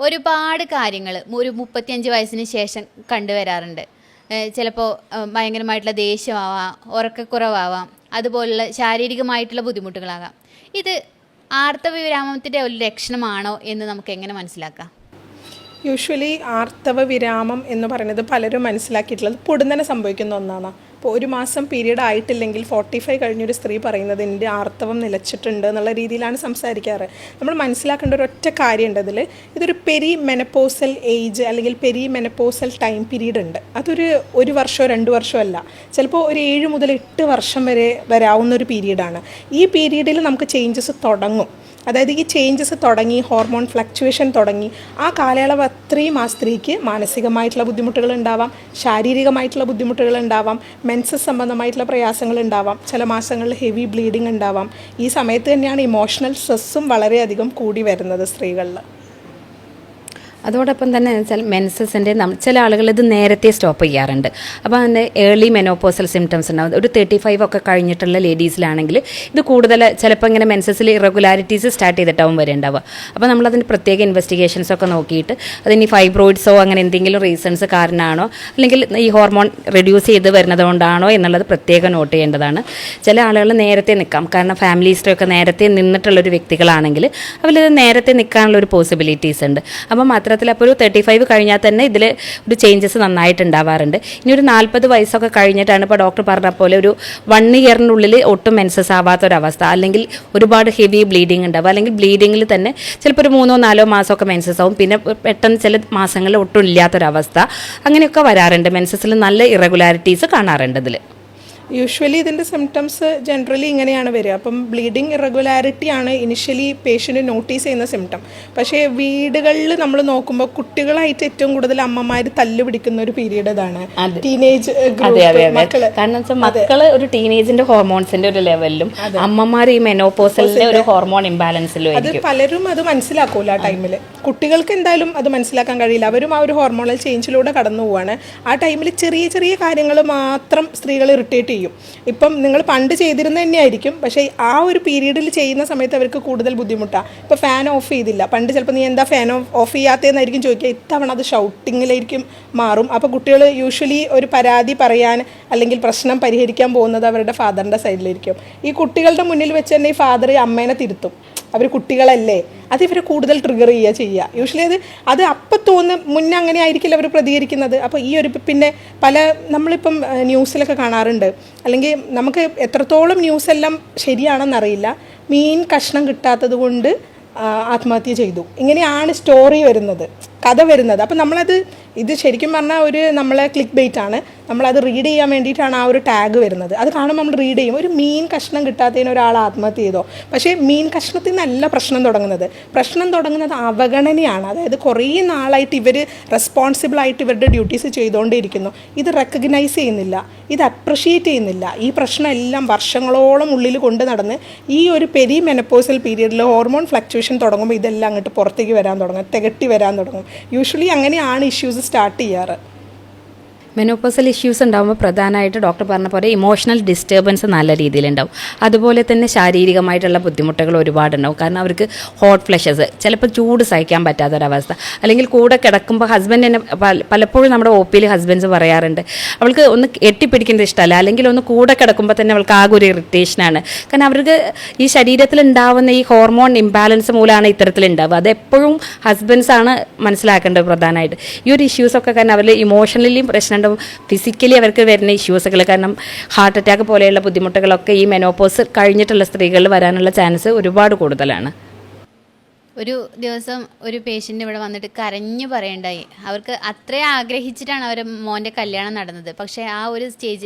ഒരുപാട് കാര്യങ്ങൾ ഒരു 35 വയസ്സിന് ശേഷം കണ്ടുവരാറുണ്ട്. ചിലപ്പോൾ ഭയങ്കരമായിട്ടുള്ള ദേഷ്യമാവാം, ഉറക്കക്കുറവാവാം, അതുപോലുള്ള ശാരീരികമായിട്ടുള്ള ബുദ്ധിമുട്ടുകളാകാം. ഇത് ആർത്തവ വിരാമത്തിൻ്റെ ഒരു ലക്ഷണമാണോ എന്ന് നമുക്ക് എങ്ങനെ മനസ്സിലാക്കാം? യൂഷ്വലി ആർത്തവ വിരാമം എന്ന് പറയുന്നത് പലരും മനസ്സിലാക്കിയിട്ടുള്ളത് പൊടുന്നനെ സംഭവിക്കുന്ന ഒന്നാണ്. അപ്പോൾ ഒരു മാസം പീരീഡ് ആയിട്ടില്ലെങ്കിൽ 45 കഴിഞ്ഞൊരു സ്ത്രീ പറയുന്നത് എൻ്റെ ആർത്തവം നിലച്ചിട്ടുണ്ട് എന്നുള്ള രീതിയിലാണ് സംസാരിക്കാറ്. നമ്മൾ മനസ്സിലാക്കേണ്ട ഒരു ഒറ്റ കാര്യമുണ്ട് അതിൽ. ഇതൊരു പെരി മെനപ്പോസൽ ഏജ് അല്ലെങ്കിൽ പെരി മെനപ്പോസൽ ടൈം പീരീഡ് ഉണ്ട്. ഒരു വർഷമോ 2 വർഷമോ അല്ല, ചിലപ്പോൾ ഒരു 7 മുതൽ 8 വർഷം വരെ വരാവുന്ന ഒരു പീരീഡാണ്. ഈ പീരീഡിൽ നമുക്ക് ചേഞ്ചസ് തുടങ്ങും. അതായത് ഈ ചേഞ്ചസ് തുടങ്ങി, ഹോർമോൺ ഫ്ലക്ച്വേഷൻ തുടങ്ങി, ആ കാലയളവ് അത്രയും ആ സ്ത്രീക്ക് മാനസികമായിട്ടുള്ള ബുദ്ധിമുട്ടുകൾ ഉണ്ടാവാം, ശാരീരികമായിട്ടുള്ള ബുദ്ധിമുട്ടുകൾ ഉണ്ടാവാം, മെൻസസ് സംബന്ധമായിട്ടുള്ള പ്രയാസങ്ങൾ ഉണ്ടാവാം, ചില മാസങ്ങളിൽ ഹെവി ബ്ലീഡിങ് ഉണ്ടാവാം. ഈ സമയത്ത് തന്നെയാണ് ഇമോഷണൽ സ്ട്രെസ്സും വളരെയധികം കൂടി വരുന്നത് സ്ത്രീകളിൽ. അതോടൊപ്പം തന്നെ വെച്ചാൽ മെൻസസിൻ്റെ ചില ആളുകൾ ഇത് നേരത്തെ സ്റ്റോപ്പ് ചെയ്യാറുണ്ട്. അപ്പോൾ അതിൻ്റെ ഏർലി മെനോപോസൽ സിംറ്റംസ് ഉണ്ടാകും. ഒരു 35 ഒക്കെ കഴിഞ്ഞിട്ടുള്ള ലേഡീസിലാണെങ്കിൽ ഇത് കൂടുതൽ ചിലപ്പോൾ ഇങ്ങനെ മെൻസസിൽ ഇറഗുലാരിറ്റീസ് സ്റ്റാർട്ട് ചെയ്തിട്ടാവും വരെ ഉണ്ടാവുക. അപ്പോൾ നമ്മളതിന് പ്രത്യേക ഇൻവെസ്റ്റിഗേഷൻസ് ഒക്കെ നോക്കിയിട്ട് അതിന് ഫൈബ്രോയിഡ്സോ അങ്ങനെ എന്തെങ്കിലും റീസൺസ് കാരണമാണോ അല്ലെങ്കിൽ ഈ ഹോർമോൺ റെഡ്യൂസ് ചെയ്ത് വരുന്നത് കൊണ്ടാണോ എന്നുള്ളത് പ്രത്യേകം നോട്ട് ചെയ്യേണ്ടതാണ്. ചില ആളുകൾ നേരത്തെ നിൽക്കാം, കാരണം ഫാമിലി ഹിസ്റ്ററി ഒക്കെ നേരത്തെ നിന്നിട്ടുള്ളൊരു വ്യക്തികളാണെങ്കിൽ അവരിത് നേരത്തെ നിൽക്കാനുള്ളൊരു പോസിബിലിറ്റീസ് ഉണ്ട്. അപ്പം അപ്പോൾ ഒരു 35 കഴിഞ്ഞാൽ തന്നെ ഇതിൽ ഒരു ചേഞ്ചസ് നന്നായിട്ടുണ്ടാവാറുണ്ട്. ഇനി ഒരു 40 വയസ്സൊക്കെ കഴിഞ്ഞിട്ടാണ് ഇപ്പോൾ ഡോക്ടർ പറഞ്ഞ പോലെ ഒരു 1 ഇയറിനുള്ളിൽ ഒട്ടും മെൻസസ് ആവാത്തൊരവസ്ഥ, അല്ലെങ്കിൽ ഒരുപാട് ഹെവി ബ്ലീഡിങ് ഉണ്ടാവുക, അല്ലെങ്കിൽ ബ്ലീഡിങ്ങിൽ തന്നെ ചിലപ്പോൾ ഒരു 3-4 മാസമൊക്കെ മെൻസസ് ആവും, പിന്നെ പെട്ടെന്ന് ചില മാസങ്ങളിൽ ഒട്ടും ഇല്ലാത്തൊരവസ്ഥ, അങ്ങനെയൊക്കെ വരാറുണ്ട്. മെൻസസിൽ നല്ല ഇറഗുലാരിറ്റീസ് കാണാറുണ്ട് ഇതിൽ. യൂഷ്വലി ഇതിൻ്റെ സിംറ്റംസ് ജനറലി ഇങ്ങനെയാണ് വരിക. അപ്പം ബ്ലീഡിങ് ഇറഗുലാരിറ്റി ആണ് ഇനിഷ്യലി പേഷ്യൻ്റ് നോട്ടീസ് ചെയ്യുന്ന സിംറ്റം. പക്ഷേ വീടുകളിൽ നമ്മൾ നോക്കുമ്പോൾ കുട്ടികളായിട്ട് ഏറ്റവും കൂടുതൽ അമ്മമാർ തല്ല് പിടിക്കുന്ന ഒരു പീരീഡ് ഇതാണ് ടീനേജ് മക്കള്. കാരണം വെച്ചാൽ മക്കള് ഒരു ടീനേജിന്റെ ഹോർമോൺസിന്റെ ഒരു ലെവലിലും അമ്മമാർ ഈ മെനോപോസലിന്റെ ഒരു ഹോർമോൺ ഇംബാലൻസിലും. അത് പലരും അത് മനസ്സിലാക്കൂല ആ ടൈമിൽ. കുട്ടികൾക്ക് എന്തായാലും അത് മനസ്സിലാക്കാൻ കഴിയില്ല. അവരും ആ ഒരു ഹോർമോണൽ ചേഞ്ചിലൂടെ കടന്നു പോവാണ്. ആ ടൈമിൽ ചെറിയ ചെറിയ കാര്യങ്ങൾ മാത്രം സ്ത്രീകൾ ഇറിറ്റേറ്റ് ചെയ്യും. ഇപ്പം നിങ്ങൾ പണ്ട് ചെയ്തിരുന്ന തന്നെയായിരിക്കും, പക്ഷേ ആ ഒരു പീരീഡിൽ ചെയ്യുന്ന സമയത്ത് അവർക്ക് കൂടുതൽ ബുദ്ധിമുട്ടാണ്. ഇപ്പോൾ ഫാൻ ഓഫ് ചെയ്തില്ല, പണ്ട് ചിലപ്പോൾ നീ എന്താ ഫാൻ ഓഫ് ചെയ്യാത്തതെന്നായിരിക്കും ചോദിക്കുക, ഇത്തവണ അത് ഷൗട്ടിങ്ങിലേക്കും മാറും. അപ്പോൾ കുട്ടികൾ യൂഷ്വലി ഒരു പരാതി പറയാൻ അല്ലെങ്കിൽ പ്രശ്നം പരിഹരിക്കാൻ പോകുന്നത് അവരുടെ ഫാദറിൻ്റെ സൈഡിലായിരിക്കും. ഈ കുട്ടികളുടെ മുന്നിൽ വെച്ച് തന്നെ ഈ ഫാദർ അമ്മേനെ തിരുത്തും, അവർ കുട്ടികളല്ലേ, അത് ഇവരെ കൂടുതൽ ട്രിഗർ ചെയ്യുക. യൂഷ്വലി അത് അപ്പം മുന്നേ അങ്ങനെ ആയിരിക്കില്ല അവർ പ്രതികരിക്കുന്നത്. അപ്പോൾ ഈ ഒരു പിന്നെ നമ്മളിപ്പം ന്യൂസിലൊക്കെ കാണാറുണ്ട്, അല്ലെങ്കിൽ നമുക്ക് എത്രത്തോളം ന്യൂസ് എല്ലാം ശരിയാണെന്നറിയില്ല, മീൻ കഷ്ണം കിട്ടാത്തത് കൊണ്ട് ആത്മഹത്യ ചെയ്തു, ഇങ്ങനെയാണ് സ്റ്റോറി വരുന്നത്, കഥ വരുന്നത്. അപ്പം ഇത് ശരിക്കും പറഞ്ഞാൽ നമ്മളെ ക്ലിക്ക് ബെയ്റ്റ് ആണ്. നമ്മളത് റീഡ് ചെയ്യാൻ വേണ്ടിയിട്ടാണ് ആ ഒരു ടാഗ് വരുന്നത്. അത് കാണുമ്പോൾ നമ്മൾ റീഡ് ചെയ്യും, ഒരു മീൻ കഷ്ണം കിട്ടാത്തതിന് ഒരാൾ ആത്മഹത്യ ചെയ്തോ. പക്ഷേ മീൻ കഷ്ണത്തിൽ നിന്നല്ല പ്രശ്നം തുടങ്ങുന്നത് അവഗണനയാണ്. അതായത് കുറേ നാളായിട്ട് ഇവർ റെസ്പോൺസിബിളായിട്ട് ഇവരുടെ ഡ്യൂട്ടീസ് ചെയ്തുകൊണ്ടേയിരിക്കുന്നു. ഇത് റെക്കഗ്നൈസ് ചെയ്യുന്നില്ല, ഇത് അപ്രിഷിയേറ്റ് ചെയ്യുന്നില്ല. ഈ പ്രശ്നം എല്ലാം വർഷങ്ങളോളം ഉള്ളിൽ കൊണ്ട് നടന്ന് ഈ ഒരു പെരി മെനപ്പോസൽ പീരീഡിൽ ഹോർമോൺ ഫ്ലക്ച്വേഷൻ തുടങ്ങുമ്പോൾ ഇതെല്ലാം അങ്ങോട്ട് പുറത്തേക്ക് വരാൻ തുടങ്ങും, തികട്ടി വരാൻ തുടങ്ങും. യൂഷ്വലി അങ്ങനെയാണ് ഇഷ്യൂസ് സ്റ്റാർട്ട് ചെയ്യാറ്. മെനോപോസൽ ഇഷ്യൂസ് ഉണ്ടാകുമ്പോൾ പ്രധാനമായിട്ട് ഡോക്ടർ പറഞ്ഞ പോലെ ഇമോഷണൽ ഡിസ്റ്റർബൻസ് നല്ല രീതിയിലുണ്ടാവും. അതുപോലെ തന്നെ ശാരീരികമായിട്ടുള്ള ബുദ്ധിമുട്ടുകൾ ഒരുപാടുണ്ടാവും. കാരണം അവർക്ക് ഹോട്ട് ഫ്ലഷസ്, ചിലപ്പോൾ ചൂട് സഹിക്കാൻ പറ്റാത്തൊരവസ്ഥ, അല്ലെങ്കിൽ കൂടെ കിടക്കുമ്പോൾ ഹസ്ബൻഡ് തന്നെ പലപ്പോഴും നമ്മുടെ OPയിൽ ഹസ്ബൻഡ്സ് പറയാറുണ്ട്, അവൾക്ക് ഒന്ന് എട്ടിപ്പിടിക്കുന്നത് ഇഷ്ടമല്ല, അല്ലെങ്കിൽ ഒന്ന് കൂടെ കിടക്കുമ്പോൾ തന്നെ അവൾക്ക് ആകെ ഒരു ഇറിറ്റേഷനാണ്. കാരണം അവർക്ക് ഈ ശരീരത്തിൽ ഉണ്ടാവുന്ന ഈ ഹോർമോൺ ഇംബാലൻസ് മൂലമാണ് ഇത്തരത്തിലുണ്ടാവുക. അതെപ്പോഴും ഹസ്ബൻഡ്സാണ് മനസ്സിലാക്കേണ്ടത് പ്രധാനമായിട്ട്. ഈ ഒരു ഇഷ്യൂസൊക്കെ കാരണം അവർ ഇമോഷണലിയും പ്രശ്നം, ഫിസിക്കലി അവർക്ക് വരുന്ന ഇഷ്യൂസുകൾ, കാരണം ഹാർട്ട് അറ്റാക്ക് പോലെയുള്ള ബുദ്ധിമുട്ടുകളൊക്കെ ഈ മെനോപോസ് കഴിഞ്ഞിട്ടുള്ള സ്ത്രീകളിൽ വരാനുള്ള ചാൻസ് ഒരുപാട് കൂടുതലാണ്. ഒരു ദിവസം ഒരു പേഷ്യൻ്റ് ഇവിടെ വന്നിട്ട് കരഞ്ഞു പറയണ്ടായി, അവർക്ക് അത്രയും ആഗ്രഹിച്ചിട്ടാണ് അവരുടെ മോൻ്റെ കല്യാണം നടന്നത്. പക്ഷേ ആ ഒരു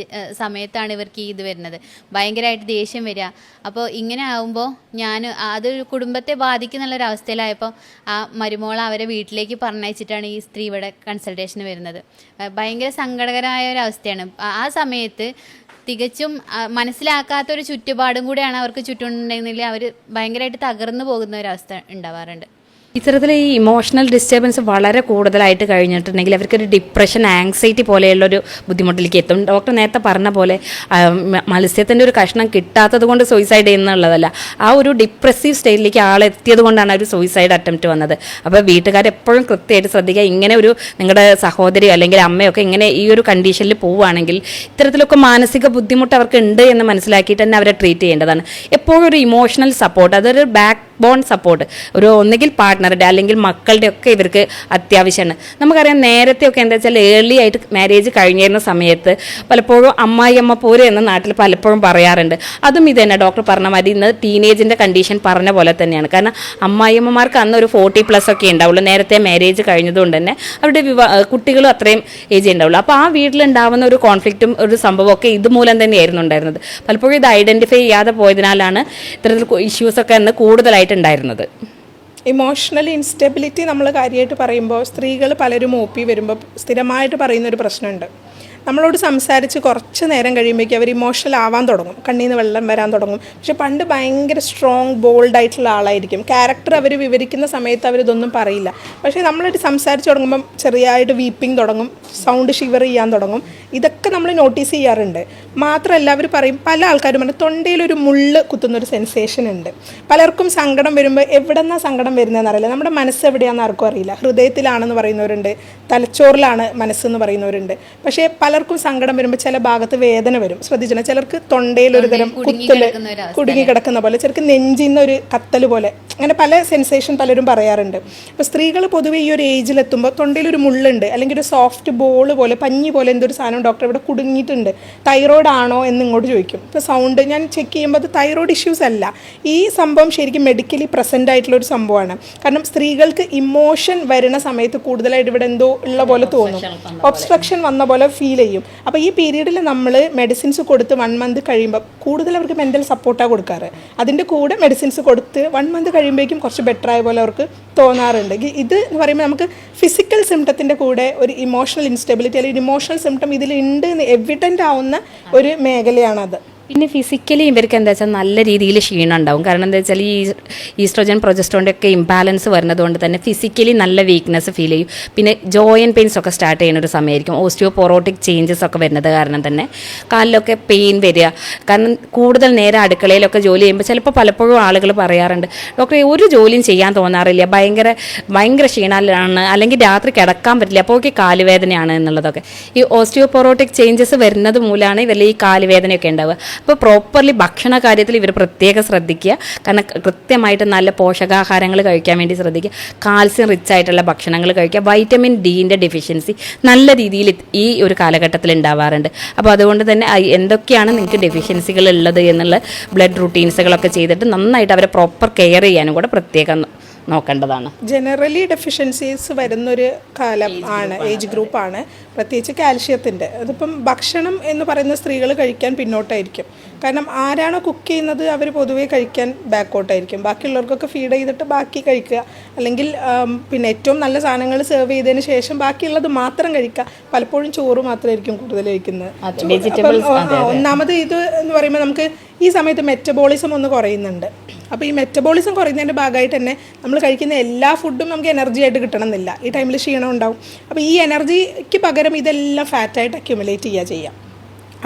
സമയത്താണ് ഇവർക്ക് ഇത് വരുന്നത്, ഭയങ്കരമായിട്ട് ദേഷ്യം വരിക. അപ്പോൾ ഇങ്ങനെ ആകുമ്പോൾ അതൊരു കുടുംബത്തെ ബാധിക്കുന്നുള്ളൊരവസ്ഥയിലായപ്പോൾ ആ മരുമോളെ അവരെ വീട്ടിലേക്ക് പറഞ്ഞയച്ചിട്ടാണ് ഈ സ്ത്രീ ഇവിടെ കൺസൾട്ടേഷന് വരുന്നത്. ഭയങ്കര സങ്കടകരമായ ഒരു അവസ്ഥയാണ്. ആ സമയത്ത് തികച്ചും മനസ്സിലാക്കാത്തൊരു ചുറ്റുപാടും കൂടെയാണ് അവർക്ക് ചുറ്റുമുണ്ടെങ്കിൽ അവർ ഭയങ്കരമായിട്ട് തകർന്നു പോകുന്ന ഒരവസ്ഥ ഉണ്ടാവാറുണ്ട്. ഇത്തരത്തിൽ ഈ ഇമോഷണൽ ഡിസ്റ്റർബൻസ് വളരെ കൂടുതലായിട്ട് കഴിഞ്ഞിട്ടുണ്ടെങ്കിൽ അവർക്കൊരു ഡിപ്രഷൻ, ആങ്സൈറ്റി പോലെയുള്ളൊരു ബുദ്ധിമുട്ടിലേക്ക് എത്തും. ഡോക്ടർ നേരത്തെ പറഞ്ഞ പോലെ മത്സ്യത്തിൻ്റെ ഒരു കഷ്ണം കിട്ടാത്തത് കൊണ്ട് സൂയിസൈഡ് ചെയ്യുന്നുള്ളതല്ല, ആ ഒരു ഡിപ്രസീവ് സ്റ്റേറ്റിലേക്ക് ആളെത്തിയത് കൊണ്ടാണ് ഒരു സൂയിസൈഡ് അറ്റംപ്റ്റ് വന്നത്. അപ്പോൾ വീട്ടുകാരെപ്പോഴും കൃത്യമായിട്ട് ശ്രദ്ധിക്കുക. ഇങ്ങനെ ഒരു നിങ്ങളുടെ സഹോദരിയോ അല്ലെങ്കിൽ അമ്മയൊക്കെ ഇങ്ങനെ ഈ ഒരു കണ്ടീഷനിൽ പോവുകയാണെങ്കിൽ ഇത്തരത്തിലൊക്കെ മാനസിക ബുദ്ധിമുട്ട് അവർക്ക് ഉണ്ട് എന്ന് മനസ്സിലാക്കിയിട്ട് തന്നെ അവരെ ട്രീറ്റ് ചെയ്യേണ്ടതാണ്. എപ്പോഴും ഒരു ഇമോഷണൽ സപ്പോർട്ട്, അതൊരു ബാക്ക് ബോൺ സപ്പോർട്ട് ഒരു ഒന്നുകിൽ പാർട്ട്ണറുടെ അല്ലെങ്കിൽ മക്കളുടെ ഒക്കെ ഇവർക്ക് അത്യാവശ്യമാണ്. നമുക്കറിയാം നേരത്തെയൊക്കെ എന്താ വെച്ചാൽ ഏർലി ആയിട്ട് മാരേജ് കഴിഞ്ഞിരുന്ന സമയത്ത് പലപ്പോഴും അമ്മായിയമ്മ പോര് എന്ന നാട്ടിൽ പലപ്പോഴും പറയാറുണ്ട്. അതും ഇത് തന്നെ ഡോക്ടർ പറഞ്ഞ മാതിരി ഇന്ന് ടീനേജിൻ്റെ കണ്ടീഷൻ പറഞ്ഞ പോലെ തന്നെയാണ്. കാരണം അമ്മായിയമ്മമാർക്ക് അന്ന് ഒരു 40+ ഒക്കെ ഉണ്ടാവുള്ളൂ, നേരത്തെ മാരേജ് കഴിഞ്ഞതുകൊണ്ട് തന്നെ അവരുടെ കുട്ടികളും അത്രയും ഏജ് ഉണ്ടാവുള്ളൂ. അപ്പോൾ ആ വീട്ടിലുണ്ടാവുന്ന ഒരു കോൺഫ്ലിക്റ്റും ഒരു സംഭവമൊക്കെ ഇതുമൂലം തന്നെയായിരുന്നു ഉണ്ടായിരുന്നത്. പലപ്പോഴും ഇത് ഐഡൻറ്റിഫൈ ചെയ്യാതെ പോയതിനാലാണ് ഇത്തരത്തിൽ ഇഷ്യൂസൊക്കെ അന്ന് കൂടുതലായിട്ടുണ്ടായിരുന്നത്. ഇമോഷണൽ ഇൻസ്റ്റെബിലിറ്റി നമ്മൾ കാര്യമായിട്ട് പറയുമ്പോൾ സ്ത്രീകൾ പലരും OP വരുമ്പോൾ സ്ഥിരമായിട്ട് പറയുന്നൊരു പ്രശ്നമുണ്ട്. നമ്മളോട് സംസാരിച്ച് കുറച്ച് നേരം കഴിയുമ്പോഴേക്കും അവർ ഇമോഷണൽ ആവാൻ തുടങ്ങും, കണ്ണിൽ നിന്ന് വെള്ളം വരാൻ തുടങ്ങും. പക്ഷെ പണ്ട് ഭയങ്കര സ്ട്രോങ് ബോൾഡായിട്ടുള്ള ആളായിരിക്കും. ക്യാരക്ടർ അവർ വിവരിക്കുന്ന സമയത്ത് അവരിതൊന്നും പറയില്ല. പക്ഷേ നമ്മളായിട്ട് സംസാരിച്ച് തുടങ്ങുമ്പം ചെറിയതായിട്ട് വീപ്പിംഗ് തുടങ്ങും, സൗണ്ട് ഷിവർ ചെയ്യാൻ തുടങ്ങും. ഇതൊക്കെ നമ്മൾ നോട്ടീസ് ചെയ്യാറുണ്ട്. മാത്രമല്ല അവർ പറയും, പല ആൾക്കാരും പറയും തൊണ്ടയിലൊരു മുള്ള് കുത്തുന്നൊരു സെൻസേഷൻ ഉണ്ട്. പലർക്കും സങ്കടം വരുമ്പോൾ എവിടെ നിന്നാണ് സങ്കടം വരുന്നതെന്ന് അറിയില്ല. നമ്മുടെ മനസ്സ് എവിടെയാണെന്ന് ആർക്കും അറിയില്ല. ഹൃദയത്തിലാണെന്ന് പറയുന്നവരുണ്ട്, തലച്ചോറിലാണ് മനസ്സെന്ന് പറയുന്നവരുണ്ട്. പക്ഷേ പലർക്കും സങ്കടം വരുമ്പോൾ ചില ഭാഗത്ത് വേദന വരും. ശ്രദ്ധിച്ചാൽ ചിലർക്ക് തൊണ്ടയിലൊരു തരം കുത്തല്, കുടുങ്ങി കിടക്കുന്ന പോലെ, ചിലർക്ക് നെഞ്ചിന്ന് ഒരു കത്തൽ പോലെ, അങ്ങനെ പല സെൻസേഷൻ പലരും പറയാറുണ്ട്. അപ്പോൾ സ്ത്രീകൾ പൊതുവെ ഈ ഒരു ഏജിലെത്തുമ്പോൾ തൊണ്ടയിലൊരു മുള്ളുണ്ട്, അല്ലെങ്കിൽ ഒരു സോഫ്റ്റ് ബോൾ പോലെ, പഞ്ഞി പോലെ എന്തൊരു സാധനം ഡോക്ടർ ഇവിടെ കുടുങ്ങിയിട്ടുണ്ട്, തൈറോയ്ഡ് ആണോ എന്ന് ഇങ്ങോട്ട് ചോദിക്കും. ഇപ്പോൾ സൗണ്ട് ഞാൻ ചെക്ക് ചെയ്യുമ്പോൾ അത് തൈറോയ്ഡ് ഇഷ്യൂസ് അല്ല. ഈ സംഭവം ശരിക്കും മെഡിക്കലി പ്രസൻ്റ് ആയിട്ടുള്ള ഒരു സംഭവമാണ്. കാരണം സ്ത്രീകൾക്ക് ഇമോഷൻ വരുന്ന സമയത്ത് കൂടുതലായിട്ട് ഇവിടെ എന്തോ ഉള്ള പോലെ തോന്നും, ഒബ്സ്ട്രക്ഷൻ വന്ന പോലെ ഫീൽ ചെയ്യും. അപ്പോൾ ഈ പീരീഡിൽ നമ്മൾ മെഡിസിൻസ് കൊടുത്ത് 1 മന്ത് കഴിയുമ്പോൾ കൂടുതൽ അവർക്ക് മെൻ്റൽ സപ്പോർട്ടാണ് കൊടുക്കാറ്. അതിൻ്റെ കൂടെ മെഡിസിൻസ് കൊടുത്ത് 1 മന്ത് കഴിയുമ്പോഴേക്കും കുറച്ച് ബെറ്റർ ആയ പോലെ അവർക്ക് തോന്നാറുണ്ട്. ഇത് എന്ന് പറയുമ്പോൾ നമുക്ക് ഫിസിക്കൽ സിംറ്റത്തിൻ്റെ കൂടെ ഒരു ഇമോഷണൽ ഇൻസ്റ്റെബിലിറ്റി അല്ലെങ്കിൽ ഇമോഷണൽ സിംറ്റം ഇതിലുണ്ട് എന്ന് എവിഡൻ്റ് ആവുന്ന ഒരു മേഖലയാണത്. പിന്നെ ഫിസിക്കലി ഇവർക്ക് എന്താ വെച്ചാൽ നല്ല രീതിയിൽ ക്ഷീണം ഉണ്ടാവും. കാരണം എന്താ വെച്ചാൽ ഈ ഈസ്ട്രോജൻ പ്രൊജസ്ട്രോണിൻ്റെ ഒക്കെ ഇംബാലൻസ് വരുന്നതുകൊണ്ട് തന്നെ ഫിസിക്കലി നല്ല വീക്ക്നെസ് ഫീൽ ചെയ്യും. പിന്നെ ജോയിൻ പെയിൻസ് ഒക്കെ സ്റ്റാർട്ട് ചെയ്യുന്ന ഒരു സമയമായിരിക്കും. ഓസ്റ്റിയോപൊറോട്ടിക് ചേഞ്ചസ് ഒക്കെ വരുന്നത് കാരണം തന്നെ കാലിലൊക്കെ പെയിൻ വരിക. കാരണം കൂടുതൽ നേരം അടുക്കളയിലൊക്കെ ജോലി ചെയ്യുമ്പോൾ ചിലപ്പോൾ പലപ്പോഴും ആളുകൾ പറയാറുണ്ട്, ഡോക്ടറെ ഒരു ജോലിയും ചെയ്യാൻ തോന്നാറില്ല, ഭയങ്കര ക്ഷീണമാണ്, അല്ലെങ്കിൽ രാത്രി കിടക്കാൻ പറ്റില്ല, അപ്പോൾ കാലുവേദനയാണ് എന്നുള്ളതൊക്കെ. ഈ ഓസ്റ്റിയോപൊറോട്ടിക് ചേഞ്ചസ് വരുന്നത് മൂലമാണ് ഇവരിൽ ഈ കാലുവേദനയൊക്കെ ഉണ്ടാവുക. അപ്പോൾ പ്രോപ്പർലി ഭക്ഷണ കാര്യത്തിൽ ഇവർ പ്രത്യേകം ശ്രദ്ധിക്കുക. കാരണം കൃത്യമായിട്ട് നല്ല പോഷകാഹാരങ്ങൾ കഴിക്കാൻ വേണ്ടി ശ്രദ്ധിക്കുക, കാൽസ്യം റിച്ച് ആയിട്ടുള്ള ഭക്ഷണങ്ങൾ കഴിക്കുക. വൈറ്റമിൻ ഡിൻ്റെ ഡെഫിഷ്യൻസി നല്ല രീതിയിൽ ഈ ഒരു കാലഘട്ടത്തിൽ ഉണ്ടാവാറുണ്ട്. അപ്പോൾ അതുകൊണ്ട് തന്നെ എന്തൊക്കെയാണ് നിങ്ങൾക്ക് ഡെഫിഷ്യൻസികൾ ഉള്ളത് എന്നുള്ള ബ്ലഡ് റുട്ടീൻസുകളൊക്കെ ചെയ്തിട്ട് നന്നായിട്ട് അവരെ പ്രോപ്പർ കെയർ ചെയ്യാനും കൂടെ പ്രത്യേകം നോക്കേണ്ടതാണ്. ജനറലി ഡെഫിഷ്യൻസീസ് വരുന്നൊരു കാലം ആണ്, ഏജ് ഗ്രൂപ്പാണ്, പ്രത്യേകിച്ച് കാൽഷ്യത്തിൻ്റെ. അതിപ്പം ഭക്ഷണം എന്ന് പറയുന്ന സ്ത്രീകൾ കഴിക്കാൻ പിന്നോട്ടായിരിക്കും. കാരണം ആരാണോ കുക്ക് ചെയ്യുന്നത് അവർ പൊതുവേ കഴിക്കാൻ ബാക്കോട്ടായിരിക്കും. ബാക്കിയുള്ളവർക്കൊക്കെ ഫീഡ് ചെയ്തിട്ട് ബാക്കി കഴിക്കുക, അല്ലെങ്കിൽ പിന്നെ ഏറ്റവും നല്ല സാധനങ്ങൾ സെർവ് ചെയ്തതിന് ശേഷം ബാക്കിയുള്ളത് മാത്രം കഴിക്കുക. പലപ്പോഴും ചോറ് മാത്രമായിരിക്കും കൂടുതൽ കഴിക്കുന്നത്. ഒന്നാമത് ഇത് എന്ന് പറയുമ്പോൾ നമുക്ക് ഈ സമയത്ത് മെറ്റബോളിസം ഒന്ന് കുറയുന്നുണ്ട്. അപ്പോൾ ഈ മെറ്റബോളിസം കുറയുന്നതിൻ്റെ ഭാഗമായിട്ട് തന്നെ നമ്മൾ കഴിക്കുന്ന എല്ലാ ഫുഡും നമുക്ക് എനർജി ആയിട്ട് കിട്ടണമെന്നില്ല. ഈ ടൈമിൽ ക്ഷീണം ഉണ്ടാവും. അപ്പോൾ ഈ എനർജിക്ക് പകരം ഇതെല്ലാം ഫാറ്റായിട്ട് അക്യുമുലേറ്റ് ചെയ്യുക.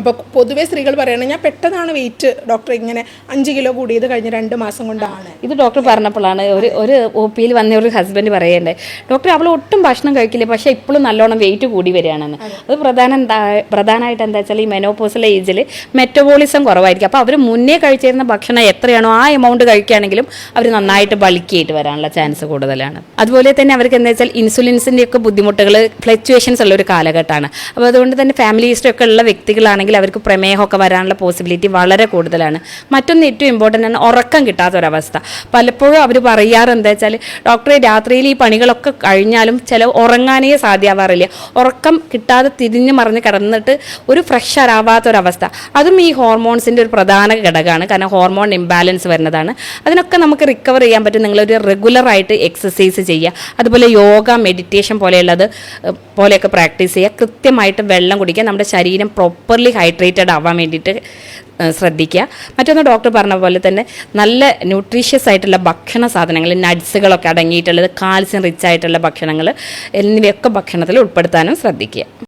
അപ്പോൾ പൊതുവേ സ്ത്രീകൾ പറയുന്നത്, ഞാൻ പെട്ടെന്നാണ് വെയിറ്റ് ഡോക്ടർ ഇങ്ങനെ 5 കിലോ കൂടിയത് കഴിഞ്ഞ 2 മാസം കൊണ്ടാണ്. ഇത് ഡോക്ടർ പറഞ്ഞപ്പോഴാണ് ഒരു OP-യിൽ വന്ന ഒരു ഹസ്ബൻഡ് പറയണ്ടേ, ഡോക്ടർ അവൾ ഒട്ടും ഭക്ഷണം കഴിക്കില്ല, പക്ഷേ ഇപ്പോഴും നല്ലോണം വെയിറ്റ് കൂടി വരികയാണെന്ന്. അത് പ്രധാനമായിട്ട് എന്താ വെച്ചാൽ ഈ മെനോപോസൽ ഏജിൽ മെറ്റബോളിസം കുറവായിരിക്കും. അപ്പോൾ അവർ മുന്നേ കഴിച്ചിരുന്ന ഭക്ഷണം എത്രയാണോ ആ എമൗണ്ട് കഴിക്കുകയാണെങ്കിലും അവർ നന്നായിട്ട് ബൾക്കിയായിട്ട് വരാനുള്ള ചാൻസ് കൂടുതലാണ്. അതുപോലെ തന്നെ അവർക്ക് എന്താ വെച്ചാൽ ഇൻസുലിൻസിൻ്റെ ഒക്കെ ബുദ്ധിമുട്ടുകൾ, ഫ്ലക്ച്വേഷൻസ് ഉള്ള ഒരു കാലഘട്ടമാണ്. അപ്പോൾ അതുകൊണ്ട് തന്നെ ഫാമിലി ഹിസ്റ്ററി ഒക്കെ ഉള്ള വ്യക്തികളാണ് അവർക്ക് പ്രമേഹമൊക്കെ വരാനുള്ള പോസിബിലിറ്റി വളരെ കൂടുതലാണ്. മറ്റൊന്ന് ഏറ്റവും ഇമ്പോർട്ടൻ്റ് ആണ് ഉറക്കം കിട്ടാത്തൊരവസ്ഥ. പലപ്പോഴും അവർ പറയാറ് എന്താ വെച്ചാൽ, ഡോക്ടറെ രാത്രിയിൽ ഈ പണികളൊക്കെ കഴിഞ്ഞാലും ചില ഉറങ്ങാനേ സാധ്യമാവാറില്ല. ഉറക്കം കിട്ടാതെ തിരിഞ്ഞു മറിഞ്ഞ് കിടന്നിട്ട് ഒരു ഫ്രഷ് ആവാത്തൊരവസ്ഥ. അതും ഈ ഹോർമോൺസിൻ്റെ ഒരു പ്രധാന ഘടകമാണ്. കാരണം ഹോർമോൺ ഇംബാലൻസ് വരുന്നതാണ്. അതിനൊക്കെ നമുക്ക് റിക്കവർ ചെയ്യാൻ പറ്റും. നിങ്ങളൊരു റെഗുലറായിട്ട് എക്സസൈസ് ചെയ്യുക, അതുപോലെ യോഗ, മെഡിറ്റേഷൻ പോലെയൊക്കെ പ്രാക്ടീസ് ചെയ്യുക, കൃത്യമായിട്ട് വെള്ളം കുടിക്കുക, നമ്മുടെ ശരീരം പ്രോപ്പർലി ഹൈഡ്രേറ്റഡ് ആവാൻ വേണ്ടിയിട്ട് ശ്രദ്ധിക്കുക. മറ്റൊന്ന് ഡോക്ടർ പറഞ്ഞ പോലെ തന്നെ നല്ല ന്യൂട്രീഷ്യസ് ആയിട്ടുള്ള ഭക്ഷണ സാധനങ്ങൾ, നട്ട്സുകളൊക്കെ അടങ്ങിയിട്ടുള്ളത്, കാൽസ്യം റിച്ച് ആയിട്ടുള്ള ഭക്ഷണങ്ങൾ എന്നിവയൊക്കെ ഭക്ഷണത്തിൽ ഉൾപ്പെടുത്താനും ശ്രദ്ധിക്കുക.